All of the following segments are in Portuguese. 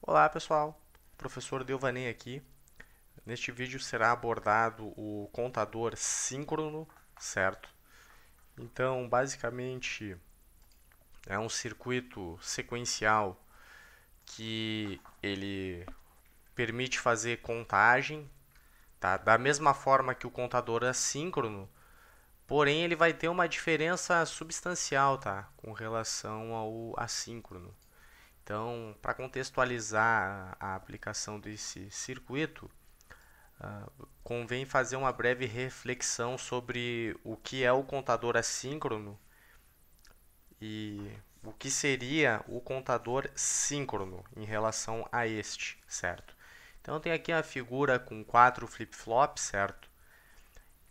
Olá pessoal, professor Delvaney aqui. Neste vídeo será abordado o contador síncrono, certo? Então, basicamente, é um circuito sequencial que ele permite fazer contagem, tá? Da mesma forma que o contador assíncrono, porém ele vai ter uma diferença substancial, tá? Com relação ao assíncrono. Então, para contextualizar a aplicação desse circuito, convém fazer uma breve reflexão sobre o que é o contador assíncrono e o que seria o contador síncrono em relação a este, certo? Então, tem aqui a figura com 4 flip-flops, certo?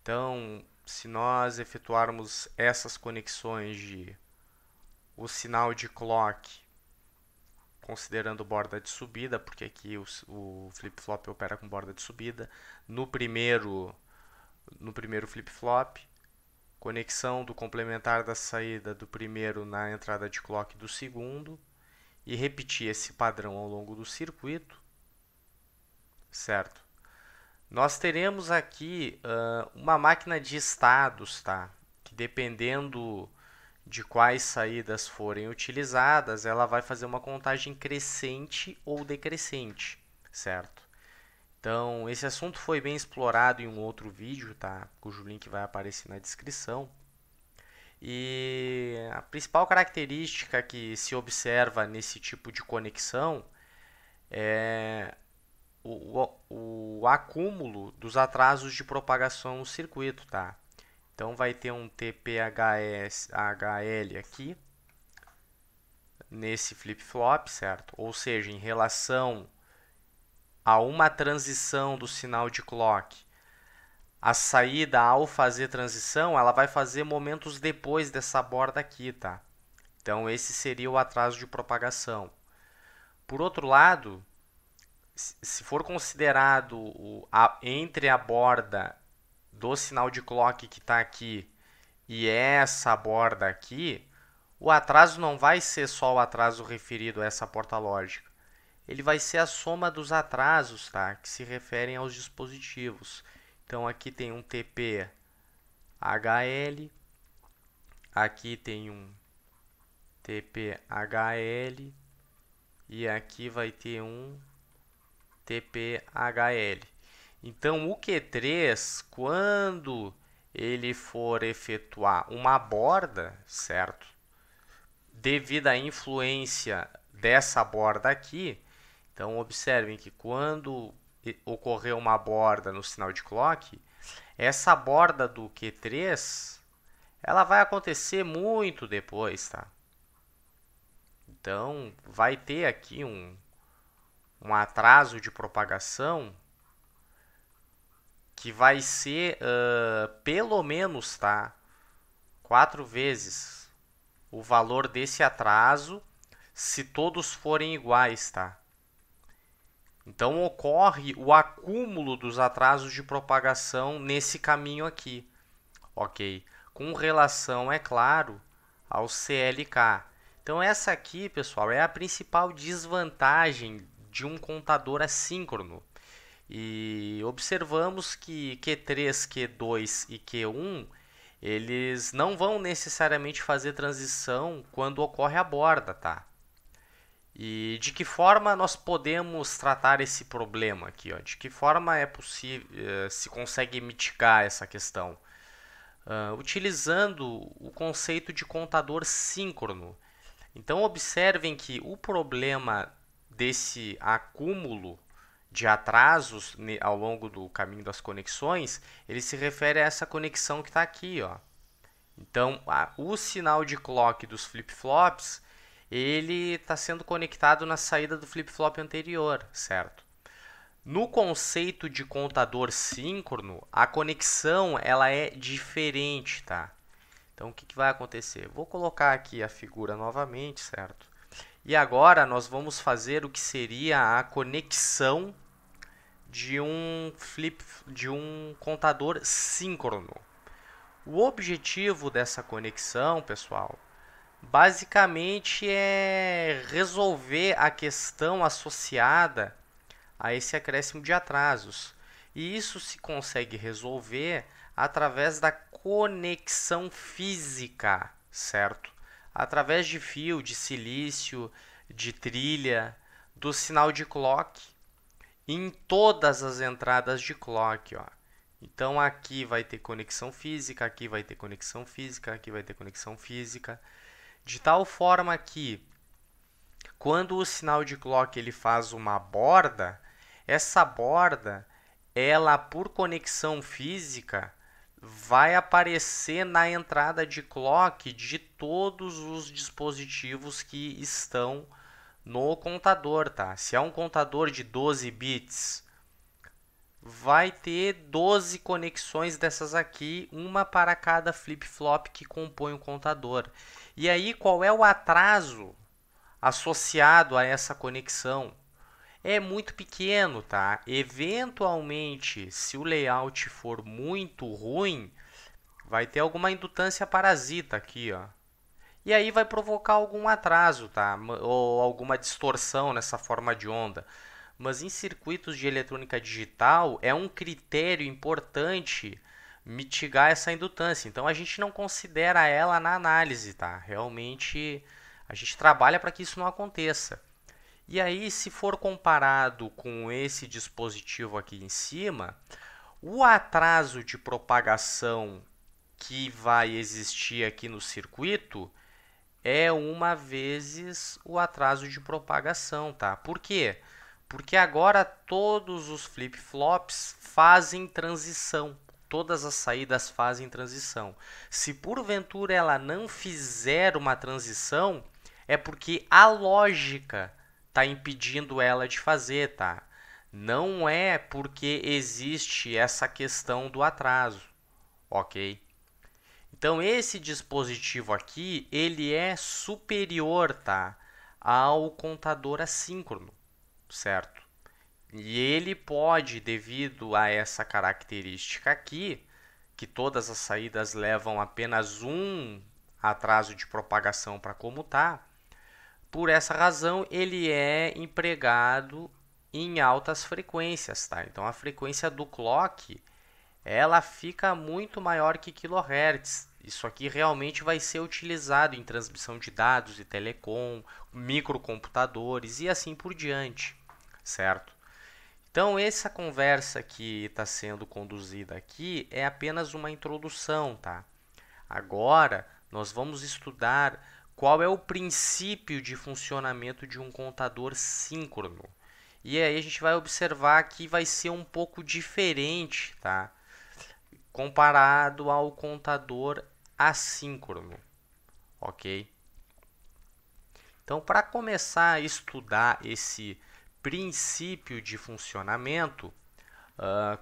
Então, se nós efetuarmos essas conexões de o sinal de clock, considerando borda de subida, porque aqui o flip-flop opera com borda de subida, no primeiro flip-flop, conexão do complementar da saída do primeiro na entrada de clock do segundo e repetir esse padrão ao longo do circuito, certo? Nós teremos aqui uma máquina de estados, tá? Que dependendo de quais saídas forem utilizadas, ela vai fazer uma contagem crescente ou decrescente, certo? Então, esse assunto foi bem explorado em um outro vídeo, tá? Cujo link vai aparecer na descrição. E a principal característica que se observa nesse tipo de conexão é o acúmulo dos atrasos de propagação no circuito, tá? Então vai ter um TPHL aqui nesse flip-flop, certo? Ou seja, em relação a uma transição do sinal de clock, a saída ao fazer transição, ela vai fazer momentos depois dessa borda aqui, tá? Então esse seria o atraso de propagação. Por outro lado, se for considerado entre a borda do sinal de clock que está aqui e essa borda aqui, o atraso não vai ser só o atraso referido a essa porta lógica. Ele vai ser a soma dos atrasos, tá? Que se referem aos dispositivos. Então aqui tem um TP HL, aqui tem um TPHL e aqui vai ter um TPHL. Então o Q3, quando ele for efetuar uma borda, certo? Devido à influência dessa borda aqui, então observem que quando ocorrer uma borda no sinal de clock, essa borda do Q3 ela vai acontecer muito depois, tá? Então vai ter aqui um atraso de propagação que vai ser pelo menos, tá? 4 vezes o valor desse atraso se todos forem iguais, tá? Então ocorre o acúmulo dos atrasos de propagação nesse caminho aqui, ok? Com relação, é claro, ao CLK. Então essa aqui, pessoal, é a principal desvantagem de um contador assíncrono. E observamos que Q3, Q2 e Q1 eles não vão necessariamente fazer transição quando ocorre a borda, tá? E de que forma nós podemos tratar esse problema aqui, ó? De que forma é possível, se consegue mitigar essa questão? Utilizando o conceito de contador síncrono. Então observem que o problema desse acúmulo de atrasos ao longo do caminho das conexões, ele se refere a essa conexão que está aqui, ó. Então, o sinal de clock dos flip-flops, ele está sendo conectado na saída do flip-flop anterior, certo? No conceito de contador síncrono, a conexão ela é diferente, tá? Então, o que vai acontecer? Vou colocar aqui a figura novamente, certo? E agora nós vamos fazer o que seria a conexão de um contador síncrono. O objetivo dessa conexão, pessoal, basicamente é resolver a questão associada a esse acréscimo de atrasos. E isso se consegue resolver através da conexão física, certo? Através de fio, de silício, de trilha, do sinal de clock em todas as entradas de clock, ó. Então aqui vai ter conexão física, aqui vai ter conexão física, aqui vai ter conexão física, de tal forma que quando o sinal de clock ele faz uma borda, essa borda, ela por conexão física, vai aparecer na entrada de clock de todos os dispositivos que estão no contador, tá? Se é um contador de 12 bits, vai ter 12 conexões dessas aqui, uma para cada flip-flop que compõe o contador. E aí, qual é o atraso associado a essa conexão? É muito pequeno, tá? Eventualmente, se o layout for muito ruim, vai ter alguma indutância parasita aqui, ó. E aí vai provocar algum atraso, tá? Ou alguma distorção nessa forma de onda. Mas em circuitos de eletrônica digital é um critério importante mitigar essa indutância. Então a gente não considera ela na análise, tá? Realmente a gente trabalha para que isso não aconteça. E aí, se for comparado com esse dispositivo aqui em cima, o atraso de propagação que vai existir aqui no circuito é uma vezes o atraso de propagação, tá? Por quê? Porque agora todos os flip-flops fazem transição. Todas as saídas fazem transição. Se porventura ela não fizer uma transição, é porque a lógica está impedindo ela de fazer, tá? Não é porque existe essa questão do atraso, ok? Então esse dispositivo aqui, ele é superior, tá, ao contador assíncrono, certo? E ele pode, devido a essa característica aqui, que todas as saídas levam apenas um atraso de propagação para comutar, por essa razão ele é empregado em altas frequências, tá? Então a frequência do clock ela fica muito maior que kHz. Isso aqui realmente vai ser utilizado em transmissão de dados e telecom, microcomputadores e assim por diante, certo? Então, essa conversa que está sendo conduzida aqui é apenas uma introdução, tá? Agora, nós vamos estudar qual é o princípio de funcionamento de um contador síncrono. E aí a gente vai observar que vai ser um pouco diferente, tá? Comparado ao contador assíncrono, ok? Então, para começar a estudar esse princípio de funcionamento,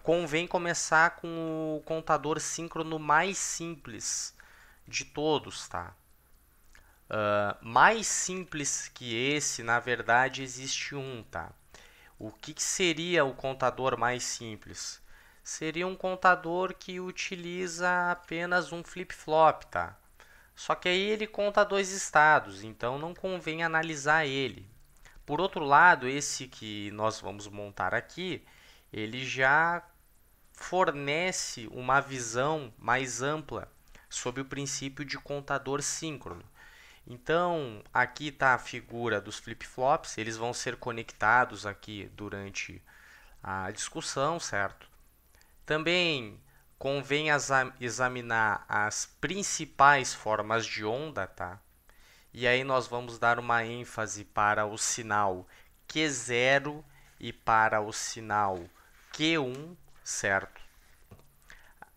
convém começar com o contador síncrono mais simples de todos, tá? Mais simples que esse, na verdade, existe um, tá? O que seria o contador mais simples? Seria um contador que utiliza apenas um flip-flop, tá? Só que aí ele conta dois estados, então não convém analisar ele. Por outro lado, esse que nós vamos montar aqui, ele já fornece uma visão mais ampla sobre o princípio de contador síncrono. Então, aqui está a figura dos flip-flops, eles vão ser conectados aqui durante a discussão, certo? Também convém examinar as principais formas de onda, tá? E aí nós vamos dar uma ênfase para o sinal Q0 e para o sinal Q1, certo?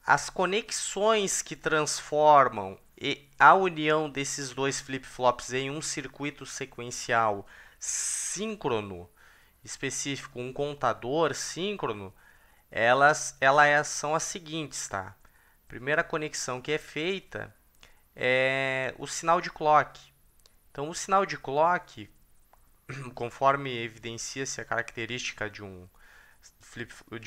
As conexões que transformam a união desses dois flip-flops em um circuito sequencial síncrono específico, um contador síncrono, elas são as seguintes, tá? Primeira conexão que é feita é o sinal de clock. Então, o sinal de clock, conforme evidencia-se a característica de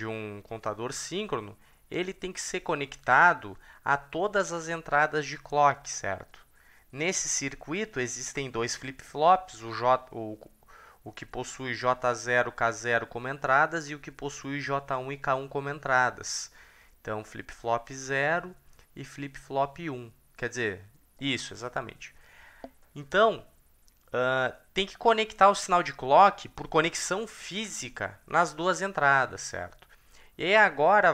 um contador síncrono, ele tem que ser conectado a todas as entradas de clock, certo? Nesse circuito existem dois flip-flops, o que possui J0, K0 como entradas e o que possui J1 e K1 como entradas. Então, flip-flop 0 e flip-flop 1. Quer dizer, isso, exatamente. Então, tem que conectar o sinal de clock por conexão física nas duas entradas, certo? E aí agora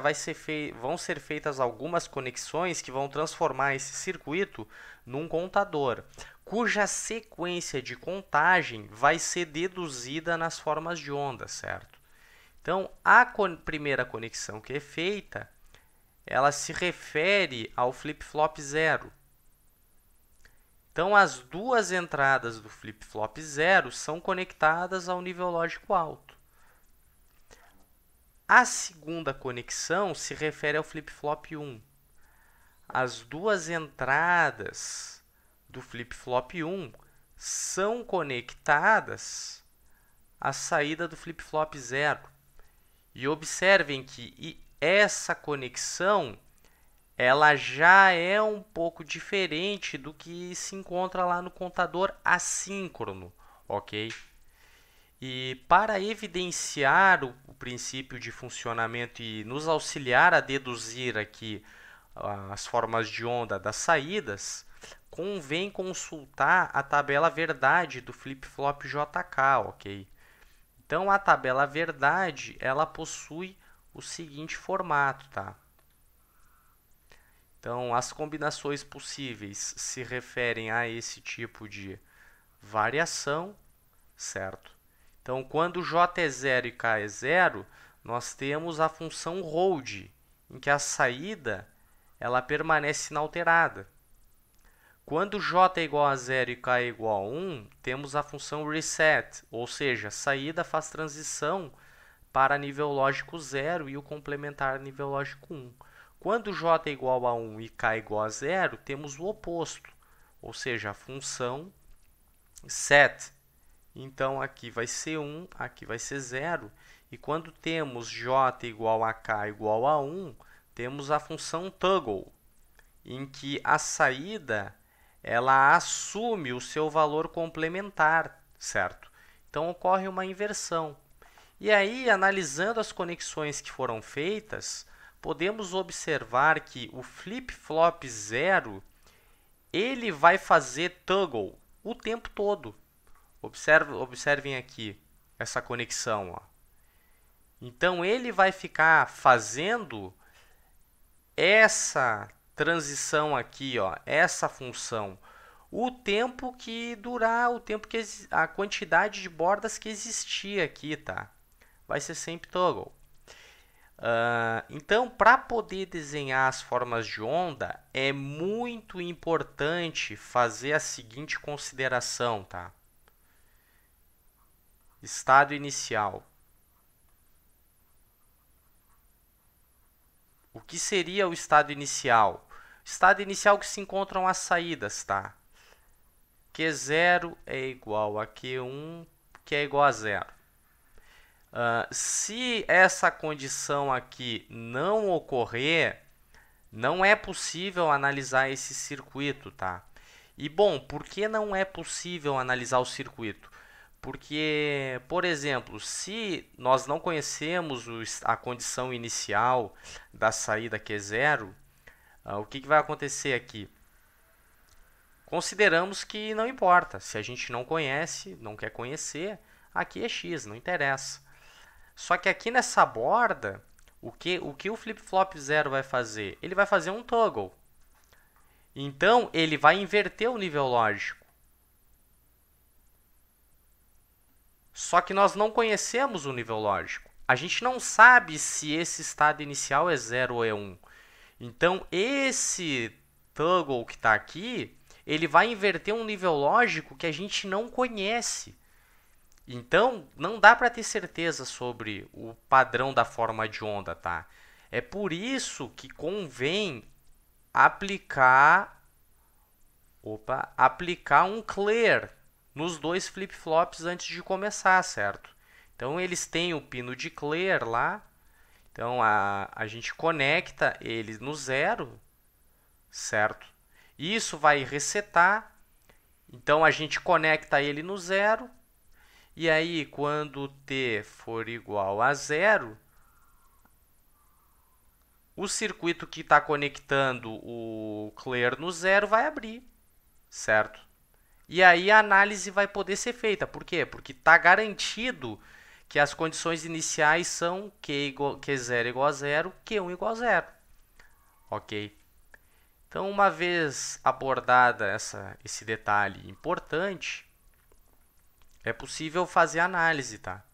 vão ser feitas algumas conexões que vão transformar esse circuito num contador, cuja sequência de contagem vai ser deduzida nas formas de onda, certo? Então, a primeira conexão que é feita, ela se refere ao flip-flop 0. Então, as duas entradas do flip-flop 0 são conectadas ao nível lógico alto. A segunda conexão se refere ao flip-flop 1. As duas entradas do flip-flop 1 são conectadas à saída do flip-flop 0. E observem que essa conexão ela já é um pouco diferente do que se encontra lá no contador assíncrono, ok? E para evidenciar o princípio de funcionamento e nos auxiliar a deduzir aqui as formas de onda das saídas, convém consultar a tabela verdade do flip-flop JK, ok? Então, a tabela verdade, ela possui o seguinte formato, tá? Então, as combinações possíveis se referem a esse tipo de variação, certo? Então, quando J é 0 e K é 0, nós temos a função hold, em que a saída ela permanece inalterada. Quando J é igual a 0 e K é igual a 1, temos a função reset, ou seja, a saída faz transição para nível lógico 0 e o complementar nível lógico 1. Quando J é igual a 1 e K é igual a 0, temos o oposto, ou seja, a função set. Então, aqui vai ser 1, aqui vai ser 0. E quando temos J igual a K igual a 1, temos a função toggle, em que a saída ela assume o seu valor complementar, certo? Então, ocorre uma inversão. E aí, analisando as conexões que foram feitas, podemos observar que o flip-flop 0 ele vai fazer toggle o tempo todo. Observem aqui essa conexão. Ó. Então, ele vai ficar fazendo essa transição aqui, ó, essa função, o tempo que durar, a quantidade de bordas que existir aqui, tá? Vai ser sempre toggle. Então, para poder desenhar as formas de onda, é muito importante fazer a seguinte consideração, tá? Estado inicial. O que seria o estado inicial? O estado inicial que se encontram as saídas, tá? Q0 é igual a Q1, que é igual a 0. Se essa condição aqui não ocorrer, não é possível analisar esse circuito, tá? E, bom, por que não é possível analisar o circuito? Porque, por exemplo, se nós não conhecemos a condição inicial da saída Q0, o que vai acontecer aqui? Consideramos que não importa. Se a gente não conhece, não quer conhecer, aqui é X, não interessa. Só que aqui nessa borda, o que o flip-flop 0 vai fazer? Ele vai fazer um toggle. Então, ele vai inverter o nível lógico. Só que nós não conhecemos o nível lógico. A gente não sabe se esse estado inicial é 0 ou é 1. Então, esse toggle que está aqui, ele vai inverter um nível lógico que a gente não conhece. Então, não dá para ter certeza sobre o padrão da forma de onda, tá? É por isso que convém aplicar um clear nos dois flip-flops antes de começar, certo? Então, eles têm o pino de clear lá. Então, a gente conecta eles no 0, certo? Isso vai resetar Então a gente conecta ele no zero. E aí, quando t for igual a zero, o circuito que está conectando o clear no zero vai abrir, certo? E aí a análise vai poder ser feita. Por quê? Porque está garantido que as condições iniciais são Q0 igual a zero, Q1 igual a zero. Ok? Então, uma vez abordada esse detalhe importante, é possível fazer análise, tá?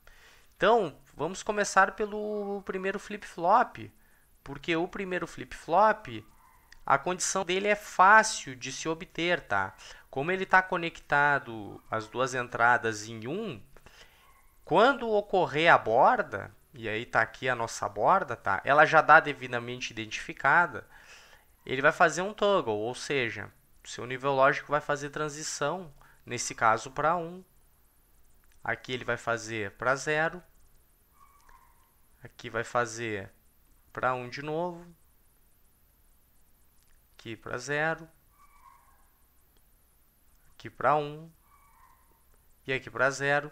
Então, vamos começar pelo primeiro flip-flop, porque o primeiro flip-flop, a condição dele é fácil de se obter, tá? Como ele está conectado as duas entradas em 1, quando ocorrer a borda, e aí está aqui a nossa borda, tá? Ela já dá devidamente identificada, ele vai fazer um toggle, ou seja, o seu nível lógico vai fazer transição, nesse caso para 1. Aqui ele vai fazer para 0. Aqui vai fazer para 1 de novo. Aqui para 0. Aqui para 1. E aqui para 0.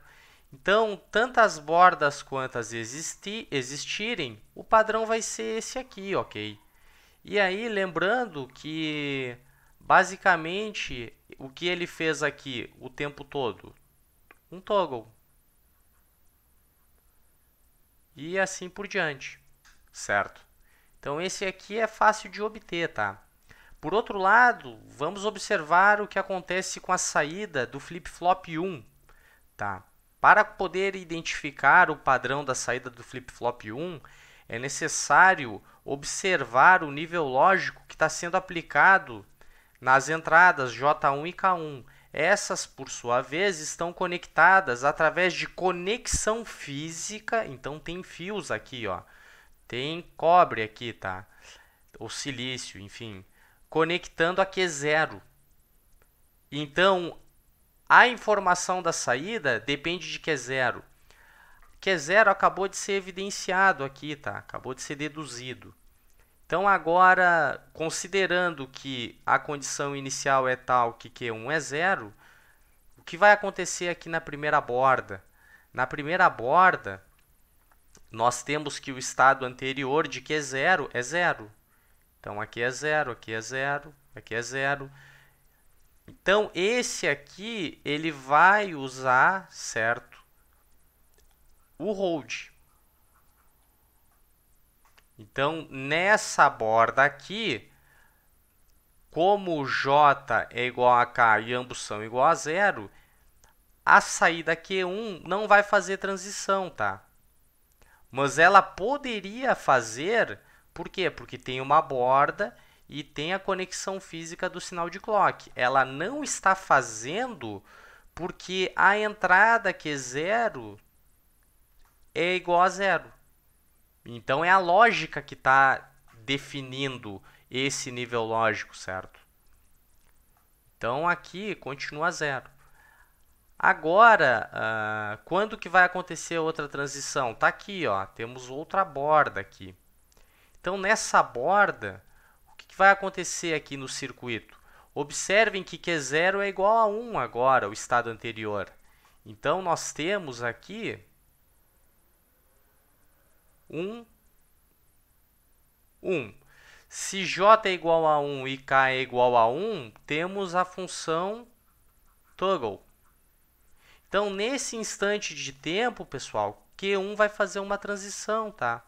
Então, tantas bordas quantas existirem, o padrão vai ser esse aqui, ok? E aí, lembrando que, basicamente, o que ele fez aqui o tempo todo? Um toggle. E assim por diante, certo? Então, esse aqui é fácil de obter, tá? Por outro lado, vamos observar o que acontece com a saída do flip-flop 1, tá? Para poder identificar o padrão da saída do flip-flop 1, é necessário observar o nível lógico que está sendo aplicado nas entradas J1 e K1. Essas, por sua vez, estão conectadas através de conexão física. Então, tem fios aqui, ó. Tem cobre aqui, tá? Ou silício, enfim. Conectando a Q0. Então, a informação da saída depende de Q0. Q0 acabou de ser evidenciado aqui, tá? Acabou de ser deduzido. Então, agora, considerando que a condição inicial é tal que Q1 é 0, o que vai acontecer aqui na primeira borda? Na primeira borda, nós temos que o estado anterior de Q0 é 0. Então, aqui é 0, aqui é 0, aqui é 0. Então, esse aqui, ele vai usar, certo, o hold. Então, nessa borda aqui, como J é igual a K e ambos são igual a 0, a saída Q1 não vai fazer transição, tá? Mas ela poderia fazer, por quê? Porque tem uma borda e tem a conexão física do sinal de clock. Ela não está fazendo porque a entrada Q0 é igual a 0. Então, é a lógica que está definindo esse nível lógico, certo? Então, aqui continua 0. Agora, quando que vai acontecer outra transição? Está aqui, ó, temos outra borda aqui. Então, nessa borda, o que vai acontecer aqui no circuito? Observem que Q0 é igual a 1 agora, o estado anterior. Então, nós temos aqui 1, 1. Se J é igual a 1 e K é igual a 1, temos a função toggle. Então, nesse instante de tempo, pessoal, Q1 vai fazer uma transição, tá?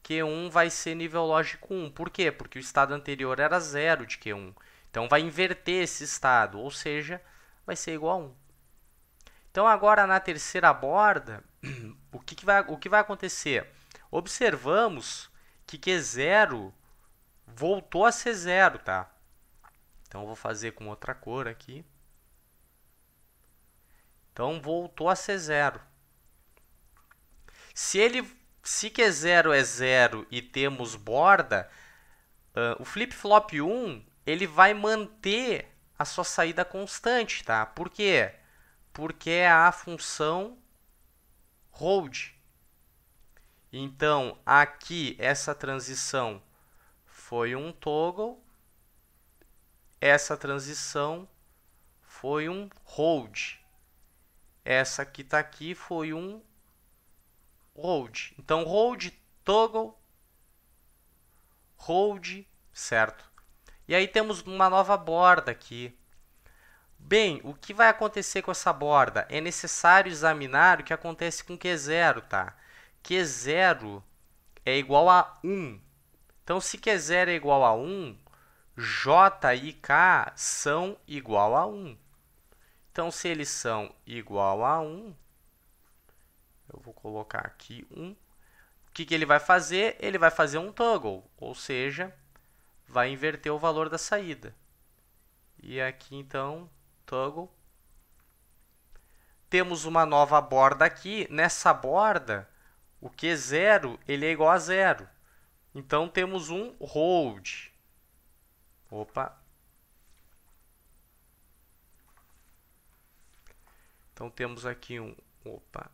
Q1 vai ser nível lógico 1. Por quê? Porque o estado anterior era 0 de Q1. Então, vai inverter esse estado, ou seja, vai ser igual a 1. Então, agora na terceira borda, o que vai acontecer? Observamos que Q0 voltou a ser 0, tá? Então, eu vou fazer com outra cor aqui. Então, voltou a ser 0. Se Q0 é 0 e temos borda, o flip-flop 1 ele vai manter a sua saída constante, tá? Por quê? Porque é a função hold. Então, aqui, essa transição foi um toggle essa transição foi um hold. Essa que está aqui foi um hold. Então, hold, toggle, hold, certo? E aí temos uma nova borda aqui. Bem, o que vai acontecer com essa borda? É necessário examinar o que acontece com Q0, tá? Q0 é igual a 1. Então, se Q0 é igual a 1, J e K são igual a 1. Então, se eles são igual a 1, eu vou colocar aqui 1. O que ele vai fazer? Ele vai fazer um toggle, ou seja, vai inverter o valor da saída. E aqui, então, toggle. Temos uma nova borda aqui. Nessa borda, o Q0 ele é igual a 0. Então, temos um hold. Opa! Então, temos aqui um... Opa!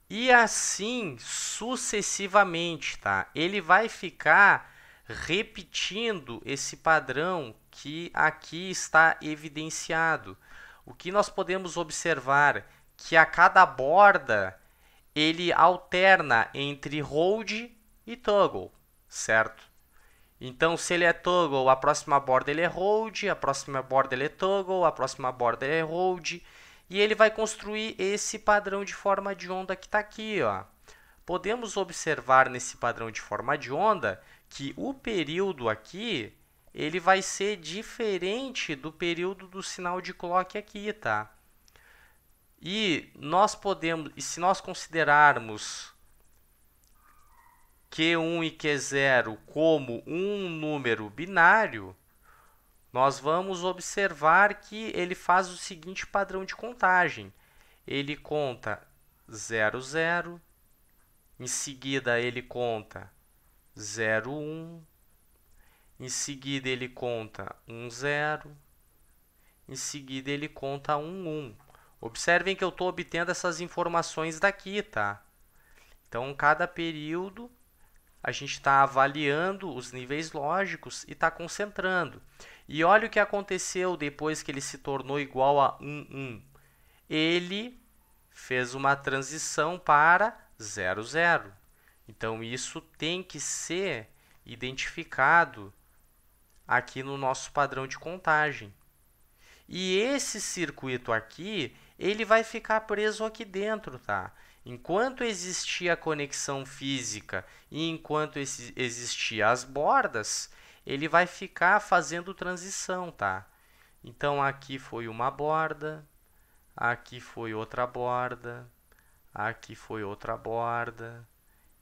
E assim sucessivamente, tá? Ele vai ficar repetindo esse padrão que aqui está evidenciado. O que nós podemos observar que a cada borda ele alterna entre hold e toggle, certo? Então, se ele é toggle, a próxima borda ele é hold, a próxima borda ele é toggle, a próxima borda ele é hold. E ele vai construir esse padrão de forma de onda que está aqui, ó. Podemos observar nesse padrão de forma de onda que o período aqui ele vai ser diferente do período do sinal de clock aqui, tá? E se nós considerarmos Q1 e Q0 como um número binário, nós vamos observar que ele faz o seguinte padrão de contagem. Ele conta 0, 0, em seguida ele conta 0, 1, em seguida ele conta 1, 0, em seguida ele conta 1, 1. Observem que eu estou obtendo essas informações daqui, tá? Então, cada período a gente está avaliando os níveis lógicos e está concentrando. E olha o que aconteceu depois que ele se tornou igual a 1, 1. Ele fez uma transição para 0, 0. Então, isso tem que ser identificado aqui no nosso padrão de contagem. E esse circuito aqui, ele vai ficar preso aqui dentro, tá? Enquanto existia a conexão física e enquanto existia as bordas, ele vai ficar fazendo transição, tá? Então, aqui foi uma borda, aqui foi outra borda, aqui foi outra borda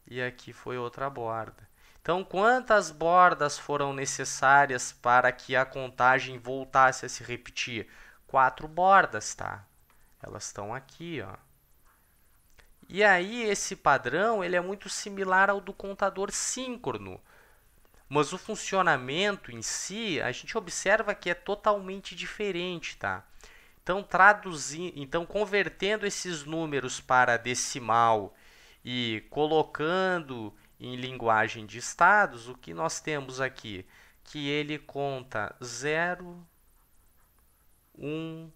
e aqui foi outra borda. Então, quantas bordas foram necessárias para que a contagem voltasse a se repetir? 4 bordas, tá? Elas estão aqui, ó. E aí, esse padrão ele é muito similar ao do contador síncrono. Mas o funcionamento em si, a gente observa que é totalmente diferente, tá? Então, convertendo esses números para decimal e colocando em linguagem de estados, o que nós temos aqui? Que ele conta 0, 1,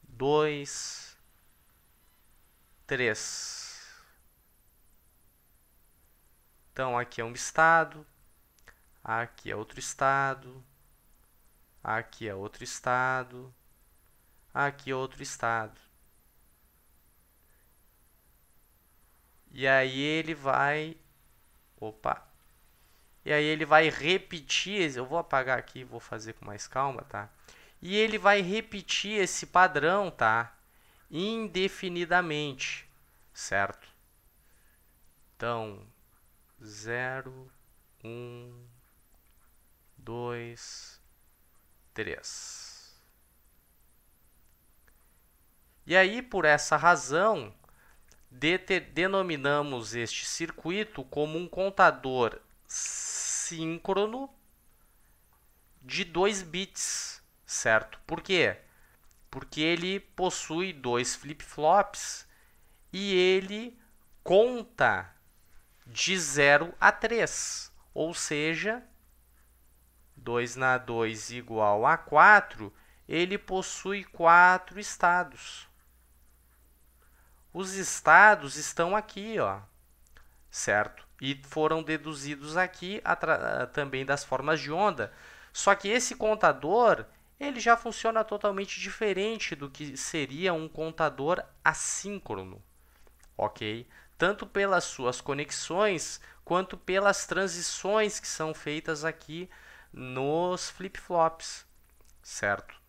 2, 3. Então, aqui é um estado, aqui é outro estado, aqui é outro estado, aqui é outro estado. E aí ele vai... Opa! E aí ele vai repetir... Eu vou apagar aqui, vou fazer com mais calma, tá? E ele vai repetir esse padrão, tá? Indefinidamente, certo? Então, 0, 1, 2, 3. E aí, por essa razão, denominamos este circuito como um contador síncrono de 2 bits, certo? Por quê? Porque ele possui 2 flip-flops e ele conta de 0 a 3, ou seja, 2 na 2 igual a 4, ele possui 4 estados. Os estados estão aqui, ó, certo? E foram deduzidos aqui também das formas de onda. Só que esse contador, ele já funciona totalmente diferente do que seria um contador assíncrono, ok? Tanto pelas suas conexões, quanto pelas transições que são feitas aqui nos flip-flops, certo?